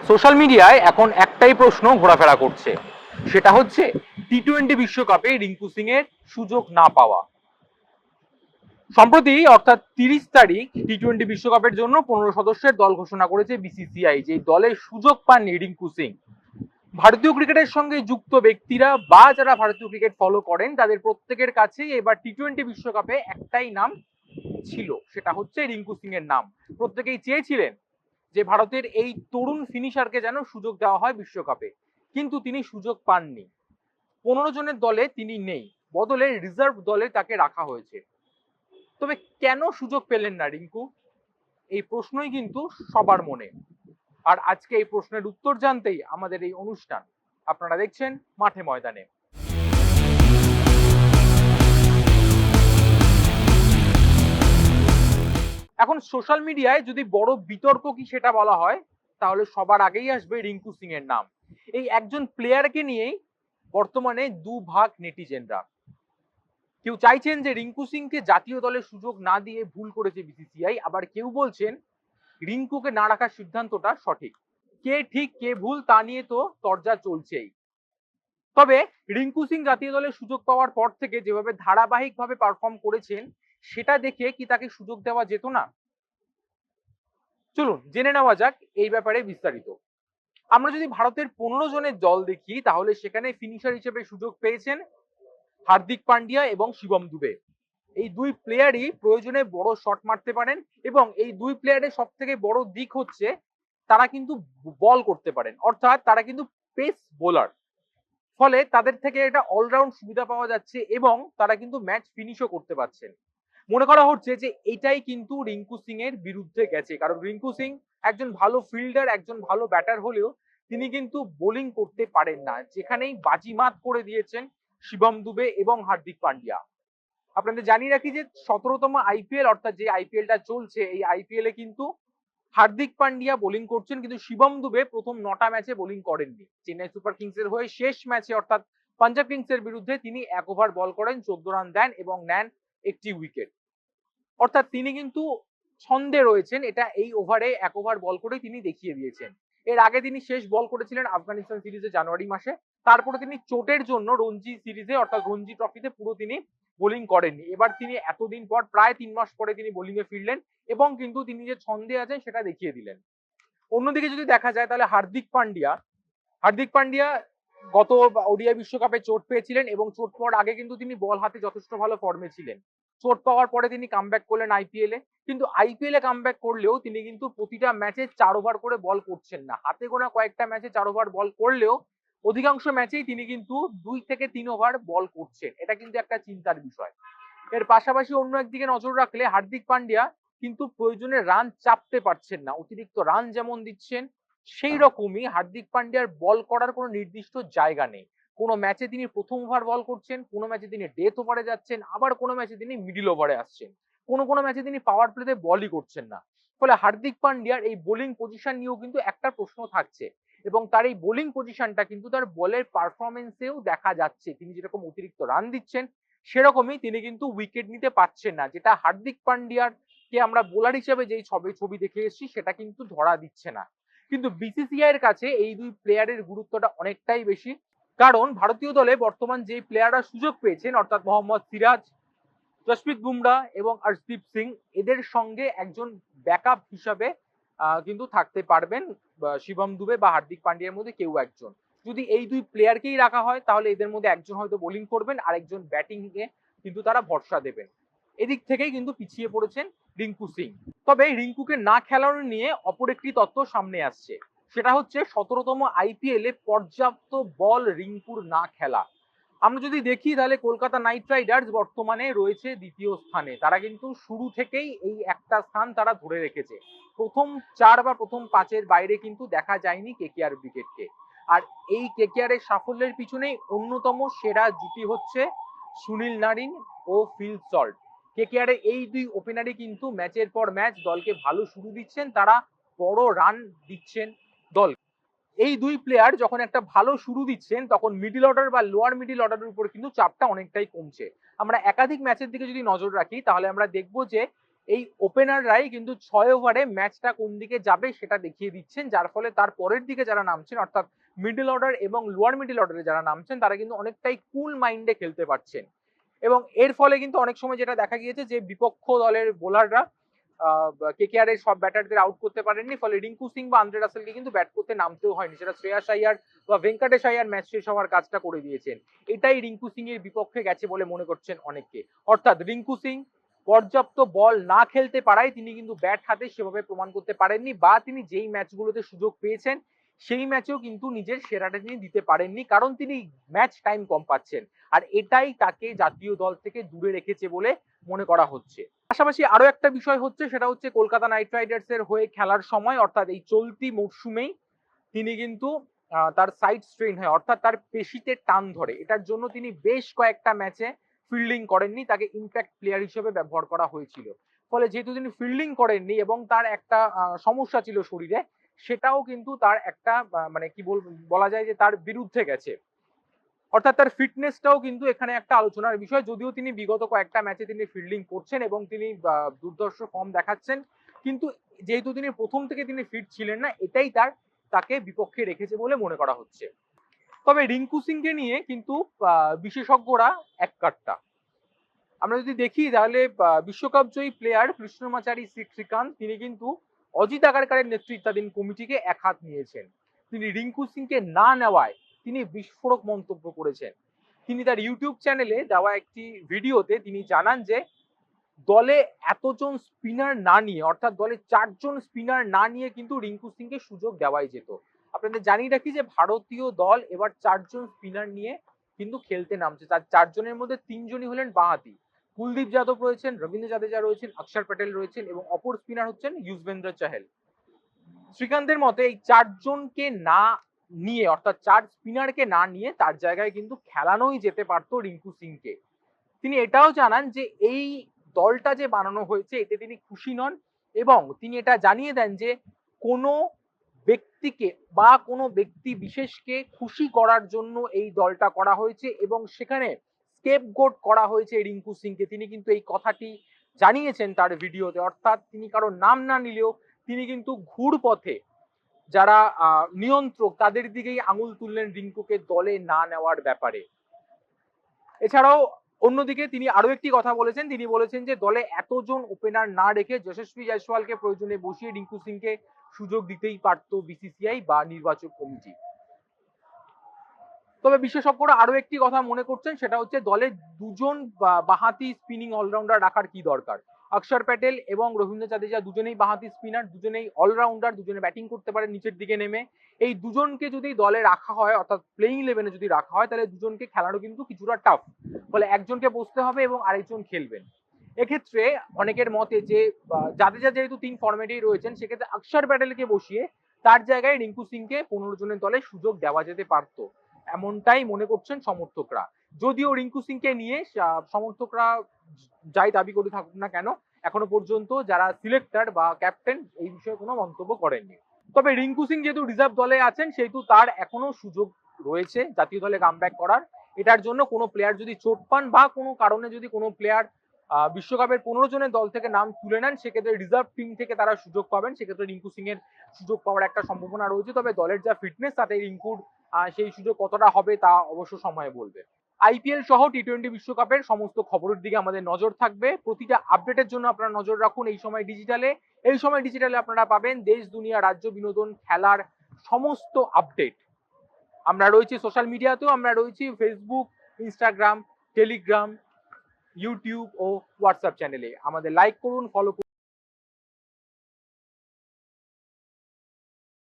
Social মিডিয়ায় এখন একটাই প্রশ্ন ঘোরাফেরা করছে, সেটা হচ্ছে টি-20 বিশ্বকাপে রিঙ্কু সিং এর সুযোগ না পাওয়া। সম্প্রতি অর্থাৎ 30 তারিখ টি-20 বিশ্বকাপের জন্য 15 সদস্যের দল ঘোষণা করেছে বিসিসিআই। যে দলের সুযোগ পাননি রিঙ্কু সিং। ভারতীয় ক্রিকেটের সঙ্গে যুক্ত ব্যক্তিরা বা যারা ভারতীয় ক্রিকেট ফলো করেন তাদের প্রত্যেকের কাছেই এবার টি-20 বিশ্বকাপে একটাই নাম ছিল, সেটা হচ্ছে রিঙ্কু সিং এর নাম। প্রত্যেকেই চেয়েছিলেন যে ভারতের এই তরুণ ফিনিশারকে যেন সুযোগ দেওয়া হয় বিশ্বকাপে, কিন্তু তিনি সুযোগ পাননি। 15 জনের দলে তিনি নেই, বদলে রিজার্ভ দলে তাকে রাখা হয়েছে। তবে কেন সুযোগ পেলেন না রিঙ্কু, এই প্রশ্নই কিন্তু সবার মনে। আর আজকে এই প্রশ্নের উত্তর জানতেই আমাদের এই অনুষ্ঠান। আপনারা দেখছেন মাঠে ময়দানে। এখন সোশ্যাল মিডিয়ায় যদি বড় বিতর্ক কি সেটা বলা হয়, তাহলে সবার আগেই আসবে রিঙ্কু সিং এর নাম। এই একজন প্লেয়ারকে নিয়েই বর্তমানে দুভাগ নেটিজেনরা। কেউ চাইছেন যে রিঙ্কু সিংকে জাতীয় দলে সুযোগ না দিয়ে ভুল করেছে বিসিসিআই, আবার কেউ বলছেন রিঙ্কুকে না রাখার সিদ্ধান্তটা সঠিক। কে ঠিক কে ভুল তা নিয়ে তো তরজা চলছেই। তবে রিঙ্কু সিং জাতীয় দলে সুযোগ পাওয়ার পর থেকে যেভাবে ধারাবাহিকভাবে পারফর্ম করেছেন, সেটা দেখে কি তাকে সুযোগ দেওয়া যেত না? চলুন জেনে নেওয়া যাক এই ব্যাপারে বিস্তারিত। আমরা যদি ভারতের 15 জনের দল দেখি, তাহলে সেখানে ফিনিশার হিসেবে সুযোগ পেয়েছেন হার্দিক পান্ডিয়া এবং শিবম দুবে। এই দুই প্লেয়ারই প্রয়োজনে বড় শট মারতে পারেন, এবং এই দুই প্লেয়ারের সব থেকে বড় দিক হচ্ছে তারা কিন্তু বল করতে পারেন, অর্থাৎ তারা কিন্তু পেস বোলার। ফলে তাদের থেকে একটা অলরাউন্ড সুবিধা পাওয়া যাচ্ছে এবং তারা কিন্তু ম্যাচ ফিনিশও করতে পারছেন। মনে করা হচ্ছে যে এটাই কিন্তু রিঙ্কু সিং এর বিরুদ্ধে গেছে, কারণ রিঙ্কু সিং একজন ভালো ফিল্ডার, একজন ভালো ব্যাটার হলেও তিনি কিন্তু বোলিং করতে পারেন না, যেখানেই বাজিমাত করে দিয়েছেন শিবম দুবে এবং হার্দিক পান্ডিয়া। আপনাদের জানিয়ে রাখি যে 17তম আইপিএল, অর্থাৎ যে আইপিএলটা চলছে, এই আইপিএল এ কিন্তু হার্দিক পান্ডিয়া বোলিং করছেন, কিন্তু শিবম দুবে প্রথম 9টা ম্যাচে বোলিং করেননি। চেন্নাই সুপার কিংস এর হয়ে শেষ ম্যাচে অর্থাৎ পাঞ্জাব কিংস এর বিরুদ্ধে তিনি 1 ওভার বল করেন, 14 রান দেন এবং নেন একটি উইকেট। অর্থাৎ তিনি কিন্তু ছন্দে রয়েছেন, এটা এই ওভারে 1 ওভার বল করে তিনি দেখিয়ে দিয়েছেন। এর আগে তিনি শেষ বল করেছিলেন আফগানিস্তান সিরিজে জানুয়ারি মাসে। তারপরে তিনি চোটের জন্য রঞ্জি সিরিজে অর্থাৎ রঞ্জি ট্রফিতে পুরো তিনি বোলিং করেননি। এবার তিনি এতদিন পর, প্রায় 3 মাস পরে তিনি বোলিং এ ফিরলেন এবং কিন্তু তিনি যে ছন্দে আছেন সেটা দেখিয়ে দিলেন। অন্যদিকে যদি দেখা যায় তাহলে হার্দিক পান্ডিয়া গত ওডিআই বিশ্বকাপে চোট পেয়েছিলেন এবং চোট পাওয়ার আগে কিন্তু তিনি বল হাতে যথেষ্ট ভালো ফর্মে ছিলেন। চোট পাওয়ার পরে তিনি কামব্যাক করলেন আইপিএল এ, কিন্তু আইপিএল এ কামব্যাক করলেও তিনি কিন্তু প্রতিটা ম্যাচে 4 ওভার করে বল করছেন না। হাতে গোনা কয়েকটা ম্যাচে 4 ওভার বল করলেও অধিকাংশ ম্যাচেই তিনি কিন্তু 2 থেকে 3 ওভার বল করছেন। এটা কিন্তু একটা চিন্তার বিষয়। এর পাশাপাশি অন্য একদিকে নজর রাখলে হার্দিক পান্ডিয়া কিন্তু প্রয়োজনে রান চাপতে পারছেন না। অতিরিক্ত রান যেমন দিচ্ছেন, সেই রকমই হার্দিক পান্ডিয়ার বল করার কোনো নির্দিষ্ট জায়গা নেই। কোনো ম্যাচে তিনি প্রথম ওভার বল করছেন, কোনো ম্যাচে তিনি ডেথ ওভারে যাচ্ছেন, আবার কোনো ম্যাচে তিনি মিডল ওভারে আসছেন, কোনো ম্যাচে তিনি পাওয়ার প্লেতে বলই করছেন না। ফলে হার্দিক পান্ডিয়ার এই বোলিং পজিশন নিয়েও কিন্তু একটা প্রশ্ন থাকছে, এবং তার এই বোলিং পজিশনটা কিন্তু তার বলের পারফরমেন্সেও দেখা যাচ্ছে। তিনি যেরকম অতিরিক্ত রান দিচ্ছেন, সেরকমই তিনি কিন্তু উইকেট নিতে পারছেন না, যেটা হার্দিক পান্ডিয়ার কে আমরা বোলার হিসেবে যেই ছবি দেখে এসেছি সেটা কিন্তু ধরা দিচ্ছে না। কিন্তু বিসিসিআই এর কাছে এই দুই প্লেয়ারের গুরুত্বটা অনেকটাই বেশি, কারণ ভারতীয় দলে বর্তমান যে প্লেয়াররা সুযোগ পেয়েছেন অর্থাৎ মোহাম্মদ সিরাজ, জসপ্রীত বুমরা এবং হর্ষদীপ সিং, এদের সঙ্গে একজন ব্যাকআপ হিসাবে কিন্তু থাকতে পারবেন শিবম দুবে বা হার্দিক পান্ডিয়ার মধ্যে কেউ একজন। যদি এই দুই প্লেয়ারকেই রাখা হয় তাহলে এদের মধ্যে একজন হয়তো বোলিং করবেন, আরেকজন ব্যাটিং এ কিন্তু তারা ভরসা দেবেন। এদিক থেকেই কিন্তু পিছিয়ে পড়েছেন রিঙ্কু সিং। তবে রিঙ্কুকে না খেলানো নিয়ে অপর একটি তথ্য সামনে আসছে, সেটা হচ্ছে 17তম আইপিএল এ পর্যাপ্ত বল রিঙ্কুর না খেলা। আমরা যদি দেখি তাহলে কলকাতা নাইট রাইডার্স বর্তমানে রয়েছে 2য় স্থানে। তারা কিন্তু শুরু থেকেই এই একটা স্থান তারা ধরে রেখেছে। প্রথম 4 বা প্রথম 5 এর বাইরে কিন্তু দেখা যায়নি কেকেআর ব্রিগেডকে। আর এই কেকেআর এর সাফল্যের পিছনেই অন্যতম সেরা জুটি হচ্ছে সুনীল নারিন ও ফিল সল্ট। কেকেআর এর এই দুই ওপেনারই কিন্তু ম্যাচের পর ম্যাচ দলকে ভালো শুরু দিচ্ছেন, তারা বড় রান দিচ্ছেন দল। এই দুই প্লেয়ার যখন একটা ভালো শুরু দিচ্ছেন, তখন মিডল অর্ডার বা লোয়ার মিডল অর্ডারের উপর কিন্তু চাপটা অনেকটাই কমছে। আমরা একাধিক ম্যাচের দিকে যদি নজর রাখি তাহলে আমরা দেখবো যে এই ওপেনাররাই কিন্তু 6 ওভারে ম্যাচটা কোন দিকে যাবে সেটা দেখিয়ে দিচ্ছেন, যার ফলে তার পরের দিকে যারা নামছেন অর্থাৎ মিডল অর্ডার এবং লোয়ার মিডল অর্ডারে যারা নামছেন তারা কিন্তু অনেকটাই কুল মাইন্ডে খেলতে পারছেন। এবং এর ফলে কিন্তু অনেক সময় যেটা দেখা গিয়েছে যে বিপক্ষ দলের বোলাররা কেকেআর এর সব ব্যাটারদের আউট করতে পারেননি, ফলে রিঙ্কু সিং বা আন্দ্রে রাসেলকে কিন্তু ব্যাট করতে নামতেও হয়নি, সেটা শ্রেয়াস আইয়ার বা ভেঙ্কটেশ আইয়ার ম্যাচ শেষ হওয়ার কাজটা করে দিয়েছেন। এটাই রিঙ্কু সিং এর বিপক্ষে গেছে বলে মনে করছেন অনেকে। অর্থাৎ রিঙ্কু সিং পর্যাপ্ত বল না খেলতে পারায় তিনি কিন্তু ব্যাট হাতে সেভাবে প্রমাণ করতে পারেননি, বা তিনি যেই ম্যাচগুলোতে সুযোগ পেয়েছেন সেই ম্যাচেও কিন্তু নিজের সেরাটা তিনি দিতে পারেননি, কারণ তিনি ম্যাচ টাইম কম পাচ্ছেন। আর এটাই তাকে জাতীয় দল থেকে দূরে রেখেছে বলে মনে করা হচ্ছে। পাশাপাশি আরো একটা বিষয় হচ্ছে, সেটা হচ্ছে কলকাতা নাইট রাইডার্স এর হয়ে খেলার সময় অর্থাৎ এই চলতি মরশুমেই তিনি কিন্তু তার সাইড স্ট্রেন হয়, অর্থাৎ তার পেশিতে টান ধরে। এটার জন্য তিনি বেশ কয়েকটা ম্যাচে ফিল্ডিং করেননি, তাকে ইম্প্যাক্ট প্লেয়ার হিসেবে ব্যবহার করা হয়েছিল। ফলে যেহেতু তিনি ফিল্ডিং করেননি এবং তার একটা সমস্যা ছিল শরীরে, সেটাও কিন্তু তার একটা মানে কি বলা যায় যে তার বিরুদ্ধে গেছে। অর্থাৎ তার ফিটনেসটাও কিন্তু এখানে একটা আলোচনার বিষয়। যদিও তিনি বিগত কয়েকটা ম্যাচে তিনি ফিল্ডিং করছেন এবং তিনি দুর্ধর্ষ ফর্ম দেখাচ্ছেন, কিন্তু যেহেতু তিনি প্রথম থেকে তিনি ফিট ছিলেন না, এটাই তাকে বিপক্ষে রেখেছে বলে মনে করা হচ্ছে। তবে রিঙ্কু সিংকে নিয়ে কিন্তু বিশেষজ্ঞরা এক কাট্টা। আমরা যদি দেখি তাহলে বিশ্বকাপ জয়ী প্লেয়ার কৃষ্ণমাচারী শ্রীকান্ত তিনি কিন্তু অজিত আগারকারের নেতৃত্বাধীন কমিটিকে এক হাত নিয়েছেন। তিনি রিঙ্কু সিংকে না নেওয়ায় তিনি বিস্ফোরক মন্তব্য করেছেন। তিনি তার ইউটিউব চ্যানেলে দেওয়া একটি ভিডিওতে তিনি জানান যে দলে এতজন স্পিনার না নিয়ে, অর্থাৎ দলে 4 জন স্পিনার না নিয়ে কিন্তু রিঙ্কু সিংকে সুযোগ দেওয়াই যেত। আপনাদের জানিয়ে রাখি যে ভারতীয় দল এবার 4 জন স্পিনার নিয়ে কিন্তু খেলতে নামছে। তার 4 জনের মধ্যে 3 জনই হলেন বাঁহাতি। কুলদীপ যাদব রয়েছেন, রবীন্দ্র জাদেজা রয়েছেন, অক্ষর প্যাটেল রয়েছেন এবং অপর স্পিনার হচ্ছেন যুজবেন্দ্র চাহেল। শ্রীকান্তের মতে এই 4 জনকে না নিয়ে, অর্থাৎ 4 স্পিনারকে না নিয়ে তার জায়গায় কিন্তু খেলানোই যেতে পারতো রিঙ্কু সিংকে। তিনি এটাও জানান যে এই দলটা যে বানানো হয়েছে এতে তিনি খুশি নন, এবং তিনি এটা জানিয়ে দেন যে কোনো ব্যক্তিকে বা কোনো ব্যক্তি বিশেষকে খুশি করার জন্য এই দলটা করা হয়েছে এবং সেখানে স্কেপগোট করা হয়েছে রিঙ্কু সিংকে। তিনি কিন্তু এই কথাটি জানিয়েছেন তার ভিডিওতে, অর্থাৎ তিনি কারোর নাম না নিলেও তিনি কিন্তু ঘুর পথে যারা নিয়ন্ত্রক তাদের দিকেই আঙুল তুললেন রিঙ্কুকে দলে না নেওয়ার ব্যাপারে। এছাড়াও অন্যদিকে তিনি আরো একটি কথা বলেছেন, তিনি বলেছেন যে দলে এতজন ওপেনার না রেখে যশস্বী জয়সওয়ালকে প্রয়োজনে বসিয়ে রিঙ্কু সিংকে সুযোগ দিতেই পারতো বিসিসিআই বা নির্বাচক কমিটি। তবে বিশেষজ্ঞরা আরো একটি কথা মনে করছেন, সেটা হচ্ছে দলে 2 জন বাঁহাতি স্পিনিং অলরাউন্ডার রাখার কি দরকার। অক্ষর প্যাটেল এবং রবীন্দ্র জাদেজা দুজনেই বাঁহাতি স্পিনার, দুজনেই অলরাউন্ডার, দুজনে ব্যাটিং করতে পারে নিচের দিকে নেমে। এই দুজনকে যদি দলে রাখা হয়, অর্থাৎ প্লেইং ইলেভেনে যদি রাখা হয়, তাহলে দুজনকে খেলানো কিন্তু কিছুটা টাফ। ফলে একজনকে বসতে হবে এবং আরেকজন খেলবেন। এক্ষেত্রে অনেকের মতে যে জাদেজা যেহেতু 3 ফরম্যাটেই রয়েছেন, সেক্ষেত্রে অক্ষর প্যাটেলকে বসিয়ে তার জায়গায় রিঙ্কু সিংকে 15 জনের দলে সুযোগ দেওয়া যেতে পারতো, এমনটাই মনে করছেন সমর্থকরা। যদিও রিঙ্কু সিংকে নিয়ে সমর্থকরা যাই দাবি করে থাকুক না কেন, এখনো পর্যন্ত যারা সিলেক্টর বা ক্যাপ্টেন এই বিষয়ে কোনো মন্তব্য করেননি। তবে রিঙ্কু সিং যেহেতু রিজার্ভ দলে আছেন, সেহেতু তার এখনো সুযোগ রয়েছে জাতীয় দলে কামব্যাক করার। এটার জন্য কোনো প্লেয়ার যদি চোট পান বা কোনো কারণে যদি কোনো প্লেয়ার বিশ্বকাপের 15 জনের দল থেকে নাম তুলে নেন, সেক্ষেত্রে রিজার্ভ টিম থেকে তারা সুযোগ পাবেন, সেক্ষেত্রে রিঙ্কু সিং এর সুযোগ পাওয়ার একটা সম্ভাবনা রয়েছে। তবে দলের যা ফিটনেস তাতে রিঙ্কুর সেই সুযোগ কতটা হবে তা অবশ্য সময় বলবে। আইপিএল সহ টি-20 বিশ্বকাপের সমস্ত খবরের দিকে আমাদের নজর থাকবে। প্রতিটা আপডেটের জন্য আপনারা নজর রাখুন এই সময় ডিজিটালে। এই সময় ডিজিটালে আপনারা পাবেন দেশ, দুনিয়া, রাজ্য, বিনোদন, খেলার সমস্ত আপডেট। আমরা রয়েছি সোশ্যাল মিডিয়াতেও, আমরা রয়েছি ফেসবুক, ইনস্টাগ্রাম, টেলিগ্রাম, ইউটিউব ও হোয়াটসঅ্যাপ চ্যানেলে। আমাদের লাইক করুন, ফলো করুন।